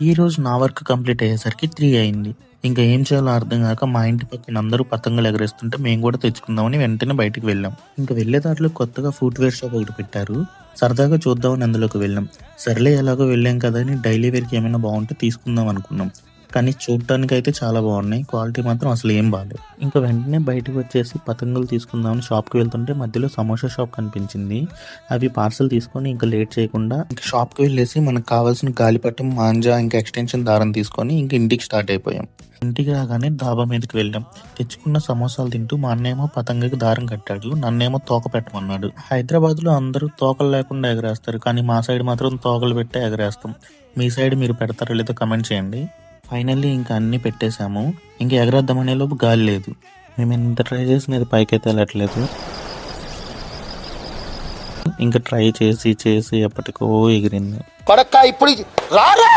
ఈరోజు నా work complete అయ్యేసరికి 3 అయింది. ఇంకా ఏం చేయాలో అర్థం గాక మా ఇంటి పక్కన అందరూ పతంగులు ఎగరేస్తుంటే మేము కూడా తెచ్చుకుందామని వెంటనే బయటికి వెళ్ళాం. ఇంకా వెళ్ళే దారిలో కొత్తగా ఫుట్‌వేర్ షాప్ ఒకటి పెట్టారు. సరదాగా చూద్దామని అందులోకి వెళ్ళాం. సర్లే ఎలాగో వెళ్ళాం కదా అని డైలీ వేర్‌కి ఏమైనా బాగుంటే తీసుకుందాం అనుకున్నాం. కానీ చూడటానికైతే చాలా బాగున్నాయి. క్వాలిటీ మాత్రం అసలు ఏం బాలేదు. ఇంకా వెంటనే బయటకు వచ్చేసి పతంగులు తీసుకుందామని షాప్‌కి వెళ్తుంటే మధ్యలో సమోసా షాప్ కనిపించింది. అవి పార్సెల్ తీసుకొని ఇంకా లేట్ చేయకుండా ఇంక షాప్‌కి వెళ్ళేసి మనకు కావాల్సిన గాలిపటం, మాంజా ఇంకా ఎక్స్టెన్షన్ దారం తీసుకొని ఇంక ఇంటికి స్టార్ట్ అయిపోయాం. ఇంటికి రాగానే డాబా మీదకి వెళ్ళాం. తెచ్చుకున్న సమోసాలు తింటూ మా అన్నేమో పతంగికి దారం కట్టాడు. నన్నేమో తోక పెట్టమన్నాడు. హైదరాబాద్‌లో అందరూ తోకలు లేకుండా ఎగరేస్తారు. కానీ మా సైడ్ మాత్రం తోకలు పెట్టే ఎగరేస్తాం. మీ సైడ్ మీరు పెడతారో లేదో కామెంట్ చేయండి. ఫైనల్లీ ఇంకా అన్నీ పెట్టేశాము. ఇంక ఎగరేద్దామనే లోపు గాలి లేదు. మేము ఎంత ట్రై చేసినా అది పైకైతే వెళ్ళట్లేదు. ఇంకా ట్రై చేసి ఎప్పటికో ఎగిరింది. కొడక్క ఇప్పుడు రారా